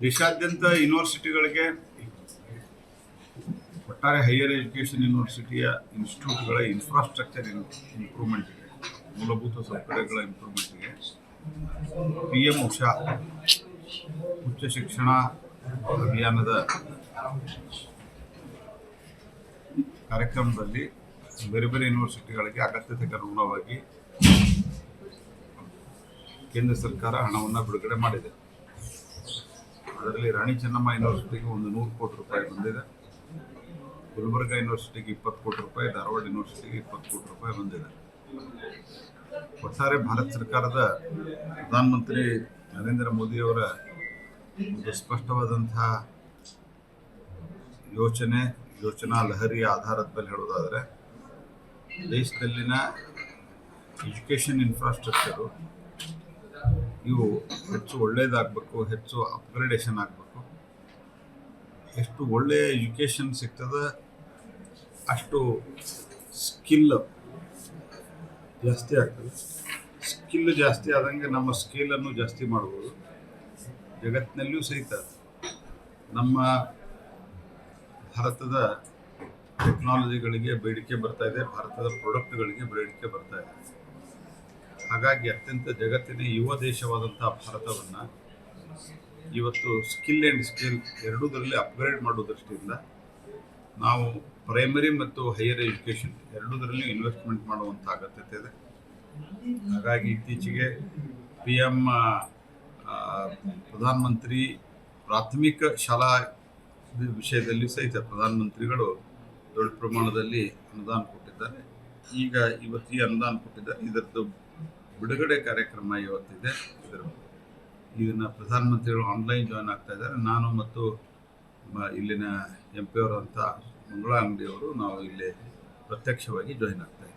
ದೇಶಾದ್ಯಂತ ಯೂನಿವರ್ಸಿಟಿಗಳಿಗೆ ಒಟ್ಟಾರೆ higher education ಯೂನಿವರ್ಸಿಟಿಯ ಇನ್ಸ್ಟಿಟ್ಯೂಟ್ಗಳ ಇನ್ಫ್ರಾಸ್ಟ್ರಕ್ಚರ್ ಇಂಪ್ರೂವ್ಮೆಂಟ್ಗೆ, ಮೂಲಭೂತ ಸೌಕರ್ಯಗಳ ಇಂಪ್ರೂವ್ಮೆಂಟ್ಗೆ PM ಉಷಾ ಉಚ್ಚ ಶಿಕ್ಷಣ ಅಭಿಯಾನದ ಕಾರ್ಯಕ್ರಮದಲ್ಲಿ ಬೇರೆ ಬೇರೆ ಯೂನಿವರ್ಸಿಟಿಗಳಿಗೆ ಅಗತ್ಯತೆಗೆ ಅನುಗುಣವಾಗಿ ಕೇಂದ್ರ ಸರ್ಕಾರ ಹಣವನ್ನು ಬಿಡುಗಡೆ ಮಾಡಿದೆ. ಅದರಲ್ಲಿ ರಾಣಿ ಚೆನ್ನಮ್ಮ ಯೂನಿವರ್ಸಿಟಿಗೆ ಒಂದು 100 ಕೋಟಿ ರೂಪಾಯಿ ಬಂದಿದೆ. ಗುಲ್ಬರ್ಗಾ ಯೂನಿವರ್ಸಿಟಿಗೆ 20 ಕೋಟಿ ರೂಪಾಯಿ, ಧಾರವಾಡ ಯೂನಿವರ್ಸಿಟಿಗೆ 20 ಕೋಟಿ ರೂಪಾಯಿ ಬಂದಿದೆ. ಒಟ್ಟಾರೆ ಭಾರತ ಸರ್ಕಾರದ ಪ್ರಧಾನಮಂತ್ರಿ ನರೇಂದ್ರ ಮೋದಿಯವರ ಒಂದು ಸ್ಪಷ್ಟವಾದಂತಹ ಯೋಚನಾ ಲಹರಿಯ ಆಧಾರದ ಮೇಲೆ ಹೇಳೋದಾದರೆ, ದೇಶದಲ್ಲಿನ ಎಜುಕೇಷನ್ ಇನ್ಫ್ರಾಸ್ಟ್ರಕ್ಚರು ಇವು ಹೆಚ್ಚು ಒಳ್ಳೆಯದಾಗಬೇಕು, ಹೆಚ್ಚು ಅಪ್ಗ್ರೇಡೇಷನ್ ಆಗಬೇಕು. ಎಷ್ಟು ಒಳ್ಳೆಯ ಎಜುಕೇಷನ್ ಸಿಗ್ತದೆ ಅಷ್ಟು ಸ್ಕಿಲ್ ಜಾಸ್ತಿ ಆಗ್ತದೆ. ಸ್ಕಿಲ್ ಜಾಸ್ತಿ ಆದಂಗೆ ನಮ್ಮ ಸ್ಕಿಲನ್ನು ಜಾಸ್ತಿ ಮಾಡ್ಬೋದು. ಜಗತ್ತಿನಲ್ಲಿಯೂ ಸಹಿತ ನಮ್ಮ ಭಾರತದ ಟೆಕ್ನಾಲಜಿಗಳಿಗೆ ಬೇಡಿಕೆ ಬರ್ತಾ ಇದೆ, ಭಾರತದ ಪ್ರಾಡಕ್ಟ್ಗಳಿಗೆ ಬೇಡಿಕೆ ಬರ್ತಾ ಇದೆ. ಹಾಗಾಗಿ ಅತ್ಯಂತ ಜಗತ್ತಿನ ಯುವ ದೇಶವಾದಂಥ ಭಾರತವನ್ನು ಇವತ್ತು ಸ್ಕಿಲ್ ಆ್ಯಂಡ್ ಸ್ಕಿಲ್ ಎರಡೂದರಲ್ಲಿ ಅಪ್ಗ್ರೇಡ್ ಮಾಡೋ ದೃಷ್ಟಿಯಿಂದ ನಾವು ಪ್ರೈಮರಿ ಮತ್ತು ಹೈಯರ್ ಎಜುಕೇಷನ್ ಎರಡೂದರಲ್ಲಿ ಇನ್ವೆಸ್ಟ್ಮೆಂಟ್ ಮಾಡುವಂಥ ಅಗತ್ಯತೆ ಇದೆ. ಹಾಗಾಗಿ ಇತ್ತೀಚೆಗೆ PM ಪ್ರಧಾನಮಂತ್ರಿ ಪ್ರಾಥಮಿಕ ಶಾಲಾ ವಿಷಯದಲ್ಲಿ ಸಹಿತ ಪ್ರಧಾನಮಂತ್ರಿಗಳು ದೊಡ್ಡ ಪ್ರಮಾಣದಲ್ಲಿ ಅನುದಾನ ಕೊಟ್ಟಿದ್ದಾರೆ. ಇವತ್ತು ಈ ಅನುದಾನ ಕೊಟ್ಟಿದ್ದಾರೆ. ಇದರದ್ದು ಬಿಡುಗಡೆ ಕಾರ್ಯಕ್ರಮ ಇವತ್ತಿದೆ. ಇದನ್ನು ಪ್ರಧಾನಮಂತ್ರಿಗಳು ಆನ್ಲೈನ್ ಜಾಯ್ನ್ ಆಗ್ತಾ ಇದ್ದಾರೆ. ನಾನು ಮತ್ತು ಇಲ್ಲಿನ MP ಅವರಂಥ ಮಂಗಳಾ ಅಂಗಡಿಯವರು ನಾವು ಇಲ್ಲಿ ಪ್ರತ್ಯಕ್ಷವಾಗಿ ಜಾಯ್ನ್ ಆಗ್ತಾ ಇದ್ದೀವಿ.